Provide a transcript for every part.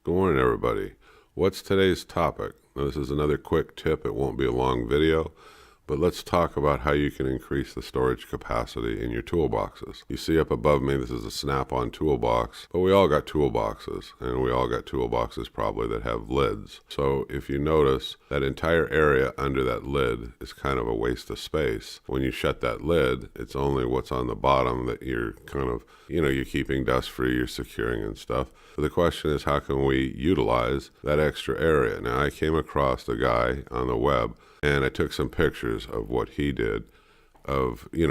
Good morning, everybody. What's today's topic? Now, this is another quick tip. It won't be a long video, but let's talk about how you can increase the storage capacity in your toolboxes. You see up above me, this is a snap-on toolbox, but we all got toolboxes, and we all got toolboxes probably that have lids. So if you notice, that entire area under that lid is kind of a waste of space. When you shut that lid, it's only what's on the bottom that you're kind of, you're keeping dust-free, you're securing and stuff. So the question is, how can we utilize that extra area? Now, I came across a guy on the web, and I took some pictures of what he did of being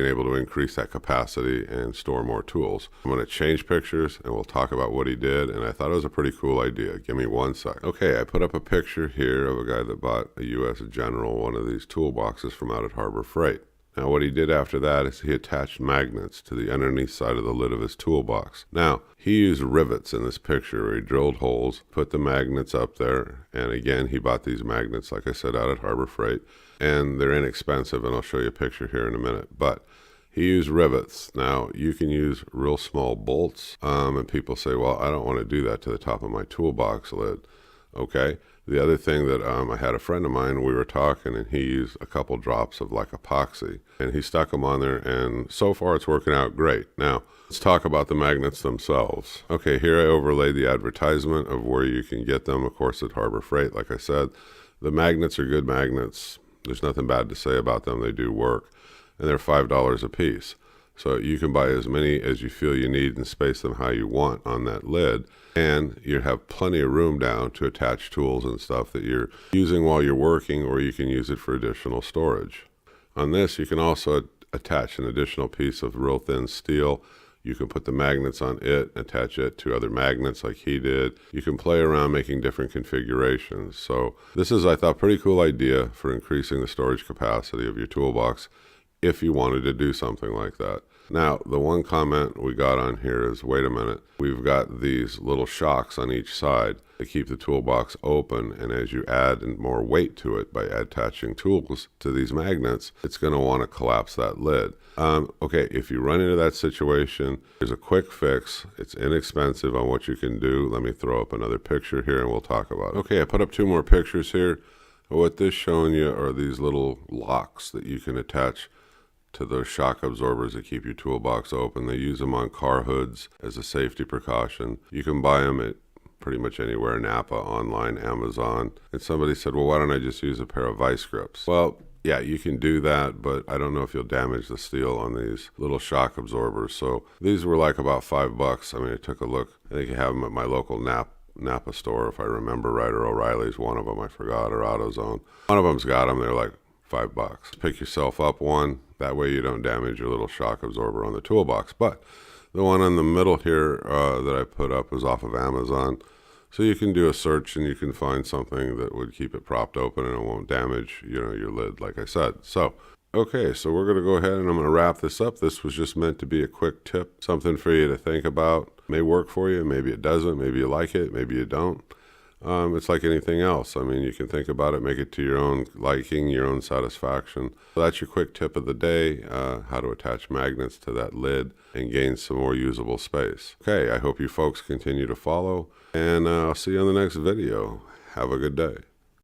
able to increase that capacity and store more tools. I'm going to change pictures and we'll talk about what he did, and I thought it was a pretty cool idea. Give me 1 sec. Okay, I put up a picture here of a guy that bought a U.S. General, one of these toolboxes from out at Harbor Freight. Now, what he did after that is he attached magnets to the underneath side of the lid of his toolbox. Now, he used rivets in this picture where he drilled holes, put the magnets up there, and again, he bought these magnets, like I said, out at Harbor Freight, and they're inexpensive, and I'll show you a picture here in a minute, but he used rivets. Now, you can use real small bolts, and people say, well, I don't want to do that to the top of my toolbox lid. Okay. The other thing that I had a friend of mine, we were talking, and he used a couple drops of like epoxy, and he stuck them on there, and so far it's working out great. Now, let's talk about the magnets themselves. Okay, here I overlaid the advertisement of where you can get them, of course, at Harbor Freight. Like I said, the magnets are good magnets. There's nothing bad to say about them. They do work, and they're $5 a piece. So you can buy as many as you feel you need and space them how you want on that lid. And you have plenty of room down to attach tools and stuff that you're using while you're working, or you can use it for additional storage. On this, you can also attach an additional piece of real thin steel. You can put the magnets on it, attach it to other magnets like he did. You can play around making different configurations. So this is, I thought, a pretty cool idea for increasing the storage capacity of your toolbox if you wanted to do something like that. Now, the one comment we got on here is, wait a minute, we've got these little shocks on each side to keep the toolbox open, and as you add more weight to it by attaching tools to these magnets, it's going to want to collapse that lid. Okay, if you run into that situation, there's a quick fix. It's inexpensive on what you can do. Let me throw up another picture here and we'll talk about it. Okay, I put up 2 more pictures here. What this is showing you are these little locks that you can attach to those shock absorbers that keep your toolbox open. They use them on car hoods as a safety precaution. You can buy them at pretty much anywhere, Napa, online, Amazon. And somebody said, well, why don't I just use a pair of vice grips? Well, yeah, you can do that, but I don't know if you'll damage the steel on these little shock absorbers. So these were like about $5. I mean, I took a look. I think you have them at my local Napa store, if I remember right, or O'Reilly's, one of them, I forgot, or AutoZone. One of them's got them. They're like $5. Pick yourself up one. That way you don't damage your little shock absorber on the toolbox. But the one in the middle here that I put up is off of Amazon. So you can do a search and you can find something that would keep it propped open and it won't damage, your lid, like I said. So, okay, so we're going to go ahead and I'm going to wrap this up. This was just meant to be a quick tip, something for you to think about. It may work for you, maybe it doesn't, maybe you like it, maybe you don't. It's like anything else. I mean, you can think about it, make it to your own liking, your own satisfaction. So that's your quick tip of the day, how to attach magnets to that lid and gain some more usable space. Okay, I hope you folks continue to follow, and I'll see you on the next video. Have a good day.